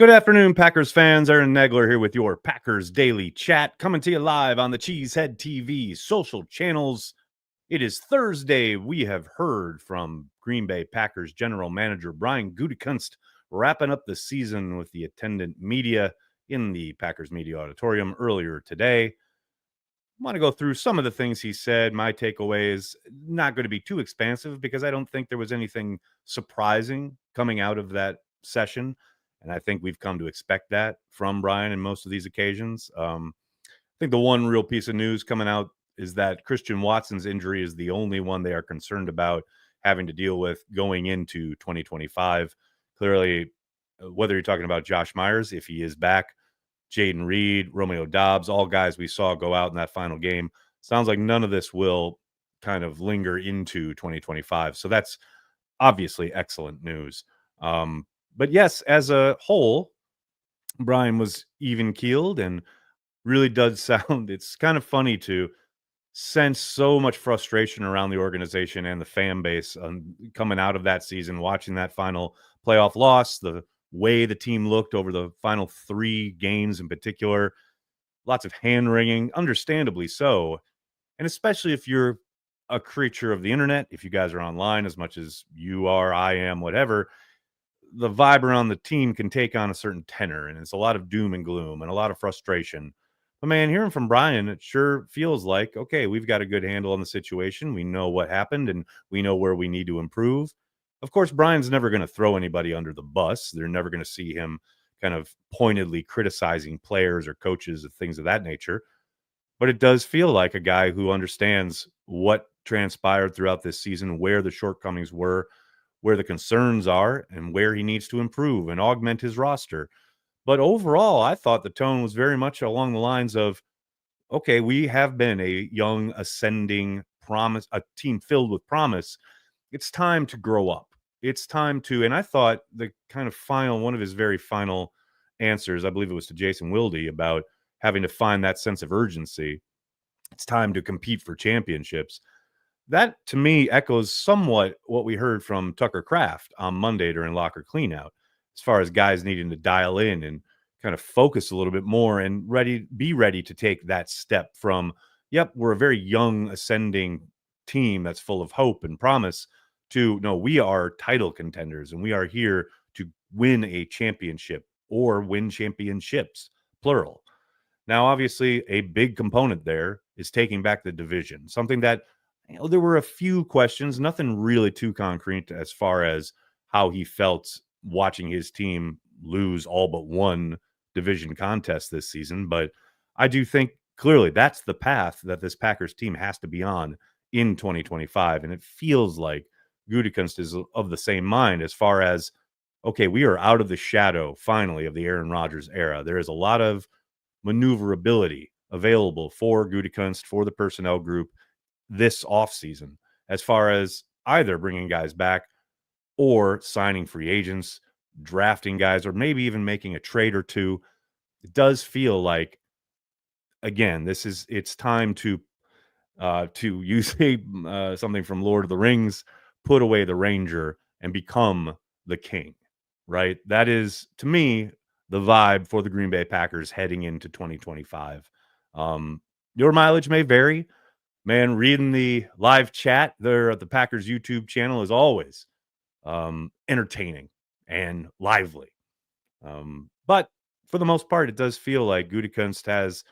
Good afternoon, Packers fans. Aaron Nagler here with your Packers Daily Chat, coming to you live on the Cheesehead TV social channels. It is Thursday. We have heard from Green Bay Packers general manager Brian Gutekunst wrapping up the season with the attendant media in the Packers Media Auditorium earlier today. I want to go through some of the things he said. My takeaway is not going to be too expansive because I don't think there was anything surprising coming out of that session. And I think we've come to expect that from Brian in most of these occasions. I think the one real piece of news coming out is that Christian Watson's injury is the only one they are concerned about having to deal with going into 2025. Clearly, whether you're talking about Josh Myers, if he is back, Jaden Reed, Romeo Dobbs, all guys we saw go out in that final game. Sounds like none of this will kind of linger into 2025. So that's obviously excellent news. But yes, as a whole, Brian was even keeled and really does sound, it's kind of funny to sense so much frustration around the organization and the fan base coming out of that season, watching that final playoff loss, the way the team looked over the final 3 games in particular, lots of hand wringing, understandably so. And especially if you're a creature of the internet, if you guys are online as much as you are, I am, whatever, the vibe around the team can take on a certain tenor, and it's a lot of doom and gloom and a lot of frustration. But man, hearing from Brian, it sure feels like, okay, we've got a good handle on the situation. We know what happened and we know where we need to improve. Of course, Brian's never going to throw anybody under the bus. They're never going to see him kind of pointedly criticizing players or coaches and things of that nature. But it does feel like a guy who understands what transpired throughout this season, where the shortcomings were, where the concerns are, and where he needs to improve and augment his roster. But overall, I thought the tone was very much along the lines of, okay, we have been a young, ascending promise, a team filled with promise. It's time to grow up. It's time to, and I thought the kind of final, one of his very final answers, I believe it was to Jason Wilde, about having to find that sense of urgency. It's time to compete for championships. That, to me, echoes somewhat what we heard from Tucker Kraft on Monday during locker cleanout, as far as guys needing to dial in and kind of focus a little bit more and be ready to take that step from, yep, we're a very young, ascending team that's full of hope and promise, to, no, we are title contenders and we are here to win a championship or win championships, plural. Now, obviously, a big component there is taking back the division, something that, there were a few questions, nothing really too concrete as far as how he felt watching his team lose all but one division contest this season. But I do think clearly that's the path that this Packers team has to be on in 2025. And it feels like Gutekunst is of the same mind as far as, okay, we are out of the shadow finally of the Aaron Rodgers era. There is a lot of maneuverability available for Gutekunst, for the personnel group this offseason, as far as either bringing guys back or signing free agents, drafting guys, or maybe even making a trade or two. It does feel like, again, it's time to use something from Lord of the Rings, put away the ranger and become the king, right? That is, to me, the vibe for the Green Bay Packers heading into 2025. Your mileage may vary. Man, reading the live chat there at the Packers YouTube channel is always entertaining and lively. But for the most part, it does feel like Gutekunst has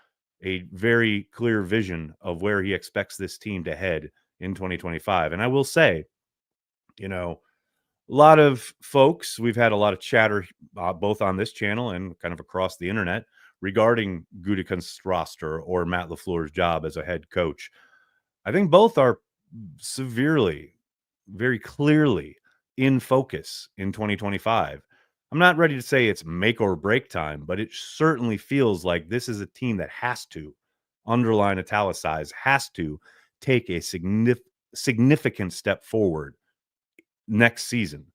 a very clear vision of where he expects this team to head in 2025. And I will say, a lot of folks, we've had a lot of chatter both on this channel and kind of across the internet regarding Gutekunst's roster or Matt LaFleur's job as a head coach. I think both are severely, very clearly in focus in 2025. I'm not ready to say it's make or break time, but it certainly feels like this is a team that has to, underline, italicize, has to take a significant step forward next season.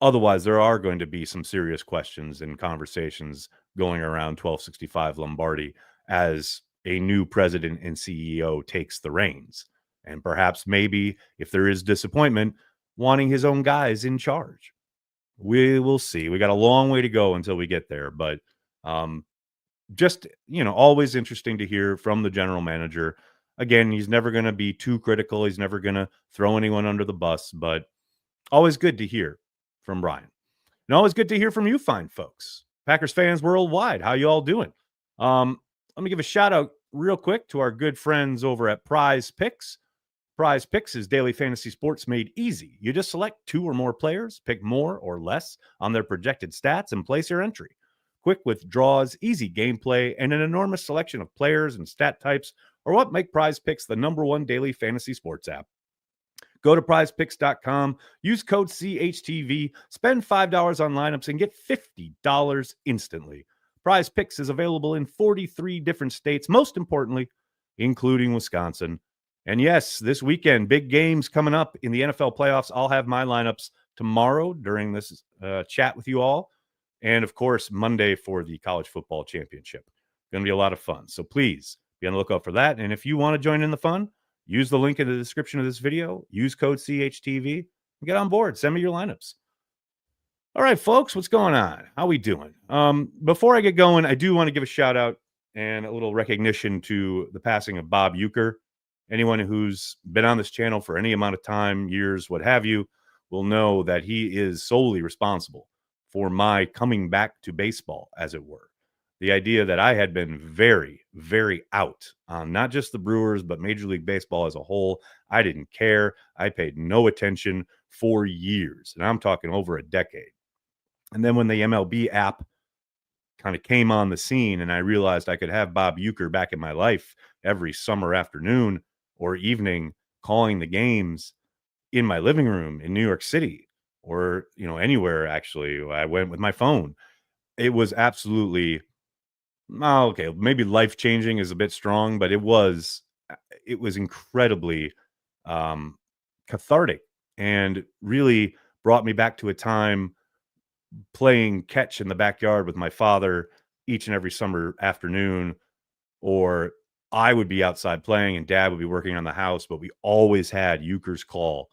Otherwise, there are going to be some serious questions and conversations going around 1265 Lombardi as a new president and CEO takes the reins. And perhaps maybe if there is disappointment, wanting his own guys in charge. We will see. We got a long way to go until we get there, but just, always interesting to hear from the general manager. Again, he's never going to be too critical. He's never going to throw anyone under the bus, but always good to hear from Brian. And always good to hear from you fine folks. Packers fans worldwide, how you all doing? Let me give a shout out real quick to our good friends over at PrizePicks. PrizePicks is daily fantasy sports made easy. You just select 2 or more players, pick more or less on their projected stats, and place your entry. Quick withdrawals, easy gameplay, and an enormous selection of players and stat types are what make PrizePicks the #1 daily fantasy sports app. Go to prizepicks.com, use code CHTV, spend $5 on lineups, and get $50 instantly. PrizePicks is available in 43 different states, most importantly, including Wisconsin. And yes, this weekend, big games coming up in the NFL playoffs. I'll have my lineups tomorrow during this chat with you all. And of course, Monday for the college football championship. Going to be a lot of fun. So please be on the lookout for that. And if you want to join in the fun, use the link in the description of this video. Use code CHTV and get on board. Send me your lineups. All right, folks, what's going on? How we doing? Before I get going, I do want to give a shout out and a little recognition to the passing of Bob Uecker. Anyone who's been on this channel for any amount of time, years, what have you, will know that he is solely responsible for my coming back to baseball, as it were. The idea that I had been very, very out on not just the Brewers, but Major League Baseball as a whole. I didn't care. I paid no attention for years, and I'm talking over a decade. And then when the MLB app kind of came on the scene and I realized I could have Bob Uecker back in my life every summer afternoon or evening calling the games in my living room in New York City or, anywhere, actually, I went with my phone. It was absolutely, okay, maybe life-changing is a bit strong, but it was incredibly cathartic and really brought me back to a time playing catch in the backyard with my father each and every summer afternoon, or I would be outside playing and dad would be working on the house, but we always had Uecker's call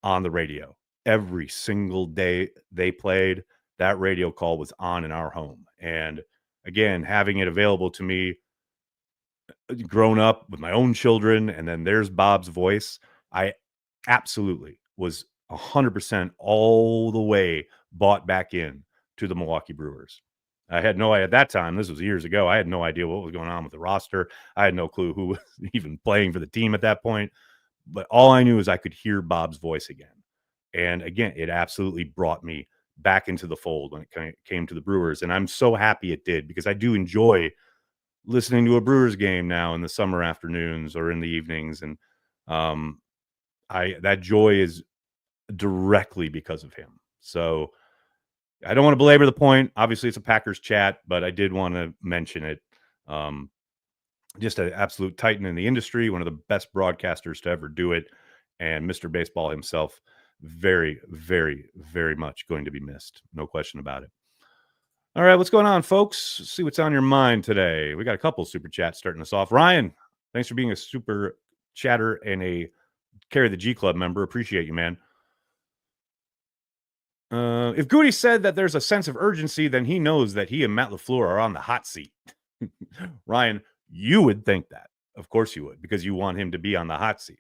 on the radio. Every single day they played, that radio call was on in our home. And again, having it available to me, grown up with my own children, and then there's Bob's voice, I absolutely was 100% all the way bought back in to the Milwaukee Brewers. I had no idea at that time. This was years ago. I had no idea what was going on with the roster. I had no clue who was even playing for the team at that point. But all I knew is I could hear Bob's voice again. And again, it absolutely brought me back into the fold when it came to the Brewers. And I'm so happy it did, because I do enjoy listening to a Brewers game now in the summer afternoons or in the evenings. And that joy is directly because of him. So I don't want to belabor the point. Obviously, it's a Packers chat, but I did want to mention it. Just an absolute titan in the industry, one of the best broadcasters to ever do it, and Mr. Baseball himself, very, very, very much going to be missed. No question about it. All right, what's going on, folks? Let's see what's on your mind today. We got a couple super chats starting us off. Ryan, thanks for being a super chatter and a Carry the G Club member. Appreciate you, man. If Goody said that there's a sense of urgency, then he knows that he and Matt LaFleur are on the hot seat. Ryan, you would think that. Of course you would, because you want him to be on the hot seat.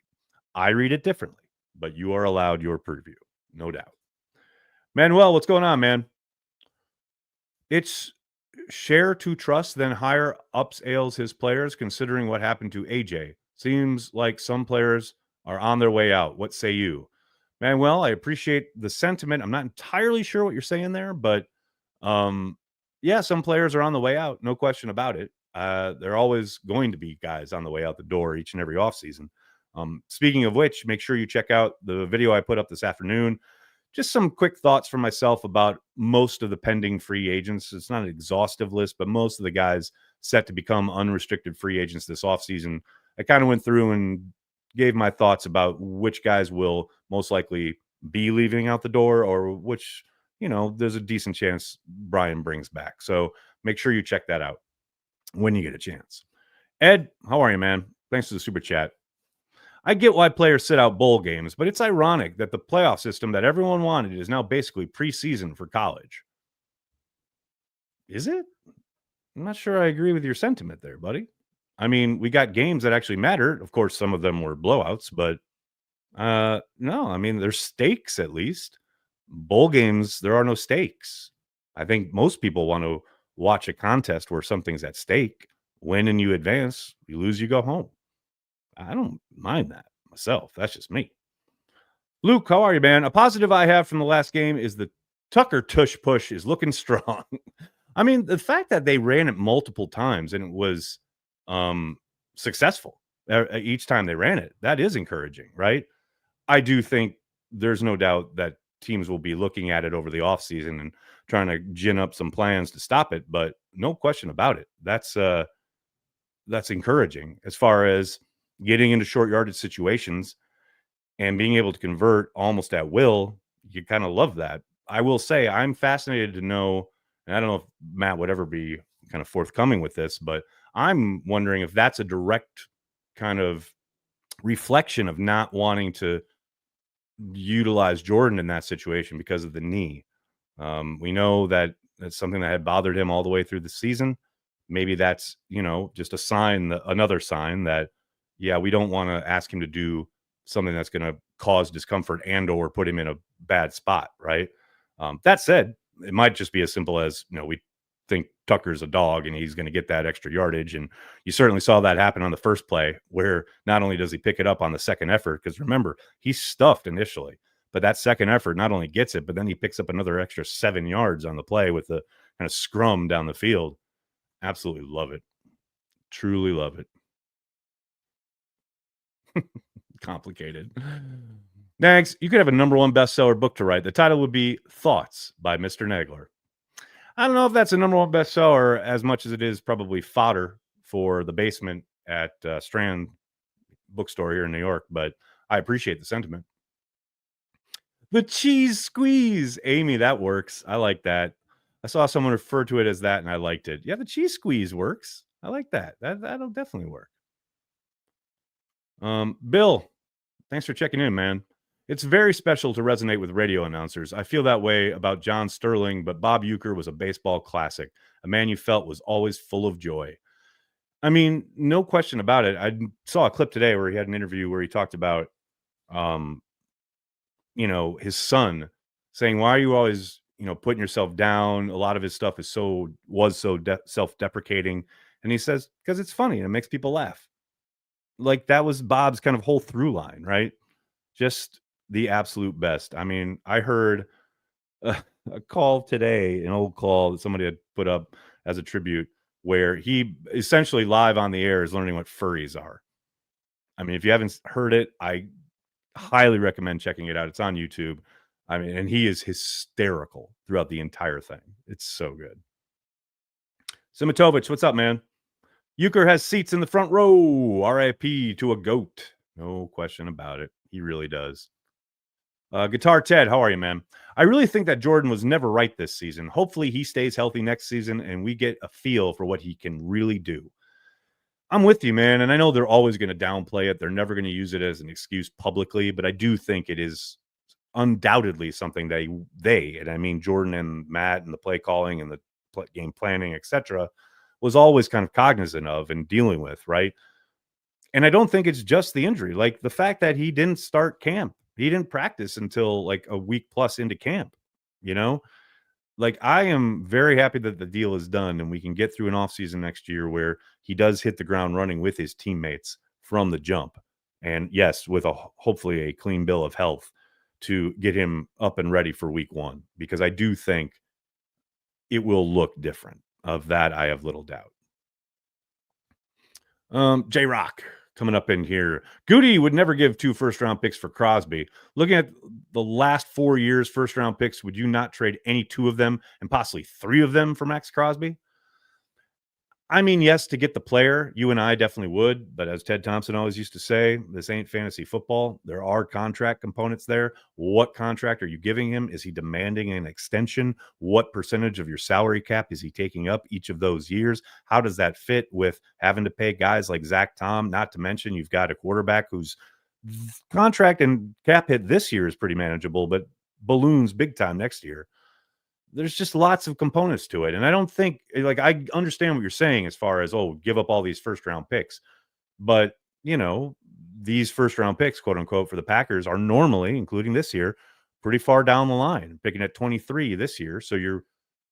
I read it differently, but you are allowed your preview, no doubt. Manuel, what's going on, man? It's share to trust, then hire ups Ailes his players, considering what happened to AJ. Seems like some players are on their way out. What say you? Manuel, I appreciate the sentiment. I'm not entirely sure what you're saying there, but yeah, some players are on the way out. No question about it. There are always going to be guys on the way out the door each and every offseason. Speaking of which, make sure you check out the video I put up this afternoon. Just some quick thoughts for myself about most of the pending free agents. It's not an exhaustive list, but most of the guys set to become unrestricted free agents this offseason. I kind of went through and gave my thoughts about which guys will most likely be leaving out the door, or which, there's a decent chance Brian brings back. So make sure you check that out when you get a chance. Ed, how are you, man? Thanks for the super chat. I get why players sit out bowl games, but it's ironic that the playoff system that everyone wanted is now basically preseason for college. Is it? I'm not sure I agree with your sentiment there, buddy. I mean, we got games that actually mattered. Of course, some of them were blowouts, but no, I mean, there's stakes at least. Bowl games, there are no stakes. I think most people want to watch a contest where something's at stake. Win and you advance, you lose, you go home. I don't mind that myself. That's just me. Luke, how are you, man? A positive I have from the last game is the Tucker tush push is looking strong. I mean, the fact that they ran it multiple times and it was successful each time they ran it, that is encouraging, right? I do think there's no doubt that teams will be looking at it over the offseason and trying to gin up some plans to stop it, but no question about it. That's encouraging as far as getting into short yardage situations and being able to convert almost at will. You kind of love that. I will say I'm fascinated to know, and I don't know if Matt would ever be kind of forthcoming with this, but I'm wondering if that's a direct kind of reflection of not wanting to utilize Jordan in that situation because of the knee. We know that that's something that had bothered him all the way through the season. Maybe that's, just a sign, another sign that, yeah, we don't want to ask him to do something that's going to cause discomfort and or put him in a bad spot, right? That said, it might just be as simple as, we think Tucker's a dog and he's going to get that extra yardage. And you certainly saw that happen on the first play where not only does he pick it up on the second effort, because remember, he's stuffed initially, but that second effort not only gets it, but then he picks up another extra 7 yards on the play with the kind of scrum down the field. Absolutely love it. Truly love it. Complicated. Nags, you could have a number one bestseller book to write. The title would be Thoughts by Mr. Nagler. I don't know if that's a number one bestseller as much as it is probably fodder for the basement at Strand bookstore here in New York, but I appreciate the sentiment. The cheese squeeze. Amy, that works. I like that. I saw someone refer to it as that, and I liked it. Yeah, the cheese squeeze works. I like that. That'll definitely work. Bill, thanks for checking in, man. It's very special to resonate with radio announcers. I feel that way about John Sterling, but Bob Uecker was a baseball classic, a man you felt was always full of joy. I mean, no question about it. I saw a clip today where he had an interview where he talked about, his son saying, "Why are you always, putting yourself down?" A lot of his stuff was so self-deprecating, and he says, "Because it's funny and it makes people laugh." Like that was Bob's kind of whole through line, right? Just the absolute best. I mean, I heard a call today, an old call that somebody had put up as a tribute, where he essentially live on the air is learning what furries are. I mean, if you haven't heard it, I highly recommend checking it out. It's on YouTube. I mean, and he is hysterical throughout the entire thing. It's so good. Simitovich, what's up, man? Uecker has seats in the front row. RIP to a goat. No question about it. He really does. Guitar Ted, how are you, man? I really think that Jordan was never right this season. Hopefully he stays healthy next season and we get a feel for what he can really do. I'm with you, man. And I know they're always going to downplay it. They're never going to use it as an excuse publicly, but I do think it is undoubtedly something that and I mean Jordan and Matt and the play calling and the game planning, etc., was always kind of cognizant of and dealing with, right? And I don't think it's just the injury. Like the fact that he didn't start camp, he didn't practice until like a week plus into camp, Like I am very happy that the deal is done and we can get through an offseason next year where he does hit the ground running with his teammates from the jump. And yes, with hopefully a clean bill of health to get him up and ready for week one, because I do think it will look different. Of that, I have little doubt. J-Rock coming up in here. Goody would never give 2 first-round picks for Crosby. Looking at the last 4 years first-round picks, would you not trade any 2 of them and possibly 3 of them for Max Crosby? I mean, yes, to get the player, you and I definitely would. But as Ted Thompson always used to say, this ain't fantasy football. There are contract components there. What contract are you giving him? Is he demanding an extension? What percentage of your salary cap is he taking up each of those years? How does that fit with having to pay guys like Zach Tom? Not to mention you've got a quarterback who's Contract and cap hit this year is pretty manageable, but balloons big time next year. There's just lots of components to it. And I don't think, like, I understand what you're saying as far as, oh, give up all these first round picks. But, these first round picks, quote unquote, for the Packers are normally, including this year, pretty far down the line, picking at 23 this year. So you're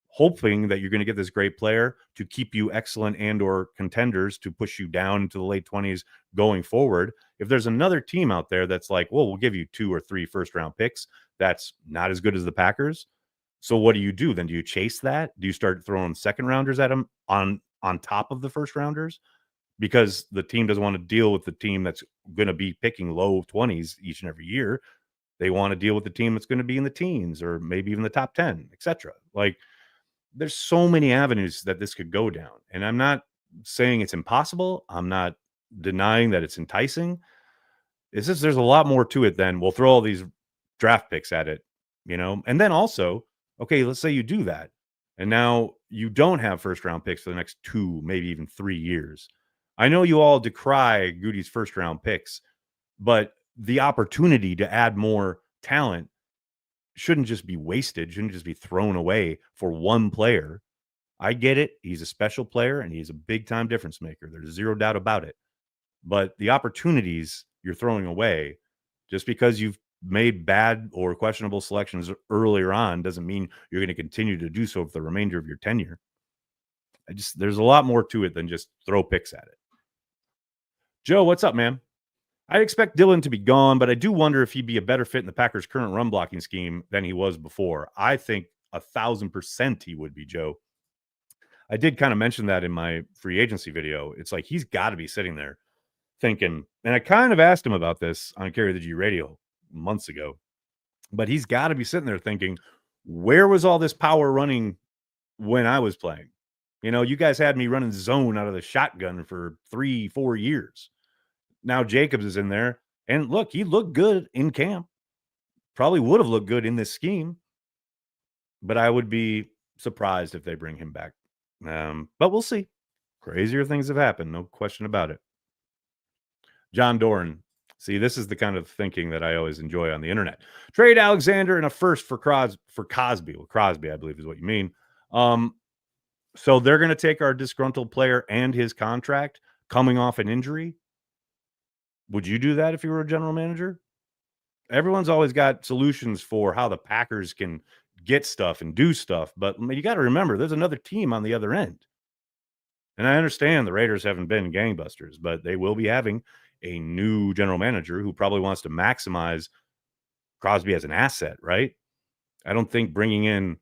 hoping that you're going to get this great player to keep you excellent and or contenders to push you down into the late 20s going forward. If there's another team out there that's like, well, we'll give you 2 or 3 first round picks, that's not as good as the Packers. So what do you do then? Do you chase that? Do you start throwing second rounders at them on top of the first rounders? Because the team doesn't want to deal with the team that's going to be picking low 20s each and every year. They want to deal with the team that's going to be in the teens or maybe even the top 10, etc. Like, there's so many avenues that this could go down. And I'm not saying it's impossible. I'm not denying that it's enticing. It's just there's a lot more to it than we'll throw all these draft picks at it, And then also, okay, let's say you do that. And now you don't have first round picks for the next 2, maybe even 3 years. I know you all decry Goody's first round picks, but the opportunity to add more talent shouldn't just be wasted, shouldn't just be thrown away for one player. I get it. He's a special player and he's a big time difference maker. There's zero doubt about it. But the opportunities you're throwing away just because you've made bad or questionable selections earlier on doesn't mean you're going to continue to do so for the remainder of your tenure. There's a lot more to it than just throw picks at it. Joe, what's up, man? I expect Dillon to be gone, but I do wonder if he'd be a better fit in the Packers' current run blocking scheme than he was before. I think 1,000% he would be, Joe. I did kind of mention that in my free agency video. It's like he's got to be sitting there thinking, and I kind of asked him about this on Carry the G Radio months ago, but he's got to be sitting there thinking, where was all this power running when I was playing? You guys had me running zone out of the shotgun for 3-4 years. Now Jacobs is in there, and look, he looked good in camp. Probably would have looked good in this scheme, but I would be surprised if they bring him back. But we'll see. Crazier things have happened, no question about it. John Doran. See, this is the kind of thinking that I always enjoy on the internet. Trade Alexander and a first for Crosby. Well, Crosby, I believe, is what you mean. So they're going to take our disgruntled player and his contract coming off an injury. Would you do that if you were a general manager? Everyone's always got solutions for how the Packers can get stuff and do stuff, but you got to remember there's another team on the other end. And I understand the Raiders haven't been gangbusters, but they will be having a new general manager who probably wants to maximize Crosby as an asset, right? I don't think bringing in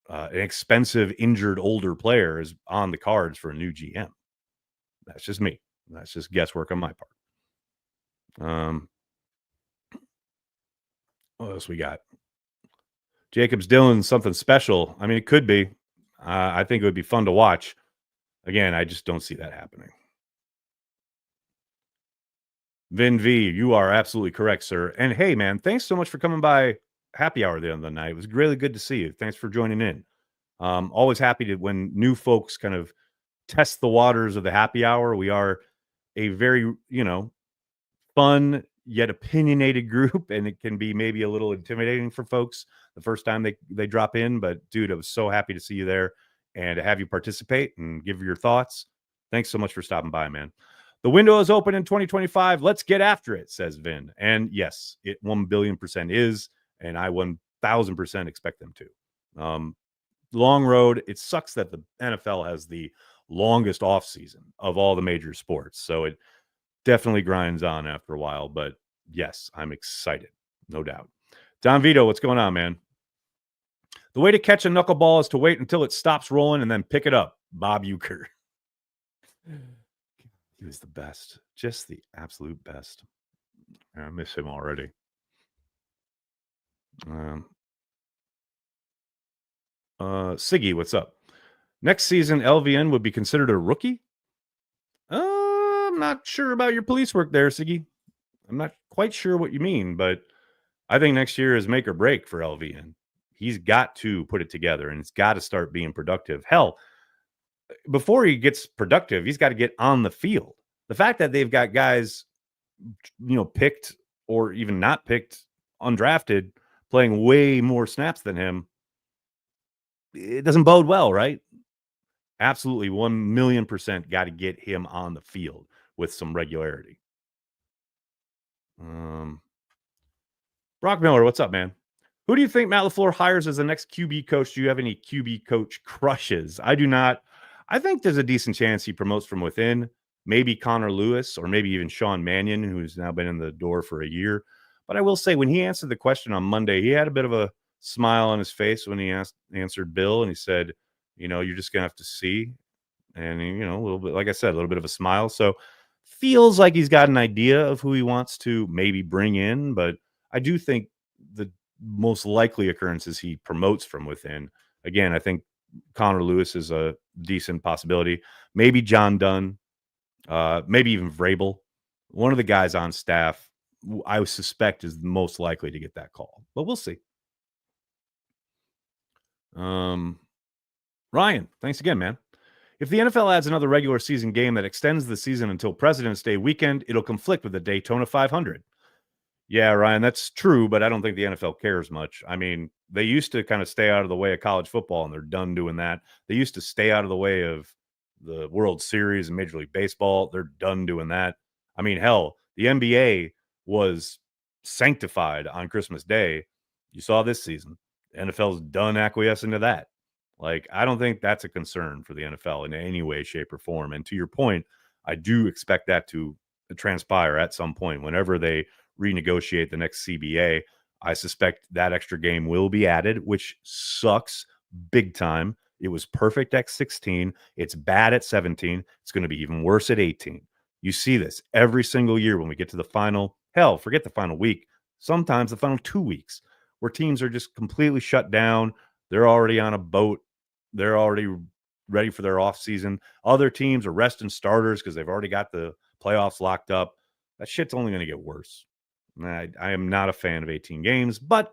an expensive, injured, older player is on the cards for a new GM. That's just me. That's just guesswork on my part. What else we got? Jacobs Dillon, something special. I mean, it could be. I think it would be fun to watch. Again, I just don't see that happening. Vin V, you are absolutely correct, sir. And hey, man, thanks so much for coming by happy hour the other night. It was really good to see you. Thanks for joining in. Always happy to when new folks kind of test the waters of the happy hour. We are a very, fun yet opinionated group, and it can be maybe a little intimidating for folks the first time they drop in. But dude, I was so happy to see you there and to have you participate and give your thoughts. Thanks so much for stopping by, man. The window is open in 2025. Let's get after it, says Vin. And yes, it 1 billion% is, and I 1,000% expect them to. Long road. It sucks that the NFL has the longest off season of all the major sports. So it definitely grinds on after a while, but yes, I'm excited. No doubt. Don Vito, what's going on, man? The way to catch a knuckleball is to wait until it stops rolling and then pick it up. Bob Uecker. He was the best. Just the absolute best. I miss him already. Siggy, what's up? Next season, LVN would be considered a rookie? I'm not sure about your police work there, Siggy. I'm not quite sure what you mean, but I think next year is make or break for LVN. He's got to put it together, and it's got to start being productive. Hell, before he gets productive, he's got to get on the field. The fact that they've got guys, picked or even not picked, undrafted, playing way more snaps than him, it doesn't bode well, right? Absolutely 1,000,000% got to get him on the field with some regularity. Brock Miller, what's up, man? Who do you think Matt LaFleur hires as the next QB coach? Do you have any QB coach crushes? I do not. I think there's a decent chance he promotes from within. Maybe Connor Lewis or maybe even Sean Mannion, who's now been in the door for a year. But I will say, when he answered the question on Monday, he had a bit of a smile on his face when he answered Bill, and he said, you're just going to have to see. And, a little bit, like I said, a little bit of a smile. So feels like he's got an idea of who he wants to maybe bring in. But I do think the most likely occurrence is he promotes from within. Again, I think Connor Lewis is a decent possibility. Maybe John Dunn, maybe even Vrabel. One of the guys on staff, I would suspect, is most likely to get that call. But we'll see. Ryan, thanks again, man. If the NFL adds another regular season game that extends the season until President's Day weekend, it'll conflict with the Daytona 500. Yeah, Ryan, that's true, but I don't think the NFL cares much. I mean, they used to kind of stay out of the way of college football, and they're done doing that. They used to stay out of the way of the World Series and Major League Baseball. They're done doing that. I mean, hell, the NBA was sanctified on Christmas Day. You saw this season. The NFL's done acquiescing to that. Like, I don't think that's a concern for the NFL in any way, shape, or form. And to your point, I do expect that to transpire at some point. Whenever they renegotiate the next CBA, I suspect that extra game will be added, which sucks big time. It was perfect at 16. It's bad at 17. It's going to be even worse at 18. You see this every single year when we get to the final. Hell, forget the final week. Sometimes the final 2 weeks, where teams are just completely shut down. They're already on a boat. They're already ready for their off season. Other teams are resting starters because they've already got the playoffs locked up. That shit's only going to get worse. I am not a fan of 18 games, but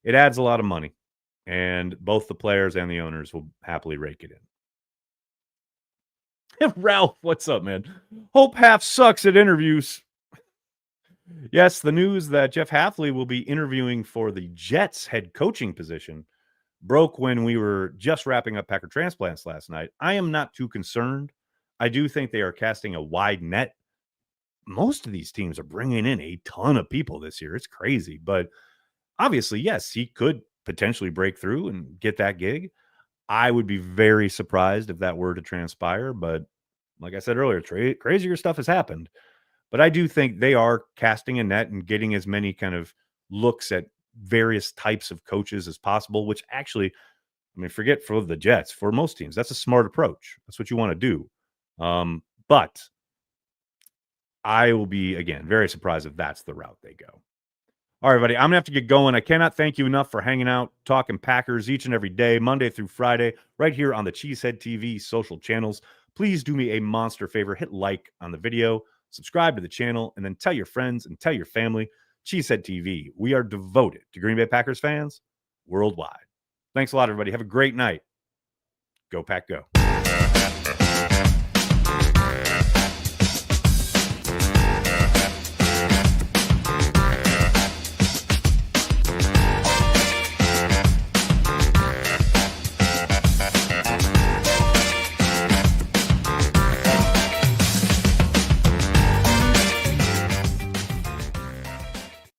it adds a lot of money, and both the players and the owners will happily rake it in. Ralph, what's up, man? Hope half sucks at interviews. Yes, the news that Jeff Hafley will be interviewing for the Jets head coaching position broke when we were just wrapping up Packer transplants last night. I am not too concerned. I do think they are casting a wide net. Most of these teams are bringing in a ton of people this year. It's crazy. But obviously, yes, he could potentially break through and get that gig. I would be very surprised if that were to transpire. But like I said earlier, crazier stuff has happened. But I do think they are casting a net and getting as many kind of looks at various types of coaches as possible, which actually, I mean, forget for the Jets, for most teams, that's a smart approach. That's what you want to do. But I will be, again, very surprised if that's the route they go. All right, everybody, I'm going to have to get going. I cannot thank you enough for hanging out, talking Packers each and every day, Monday through Friday, right here on the Cheesehead TV social channels. Please do me a monster favor. Hit like on the video, subscribe to the channel, and then tell your friends and tell your family. Cheesehead TV. We are devoted to Green Bay Packers fans worldwide. Thanks a lot, everybody. Have a great night. Go Pack Go.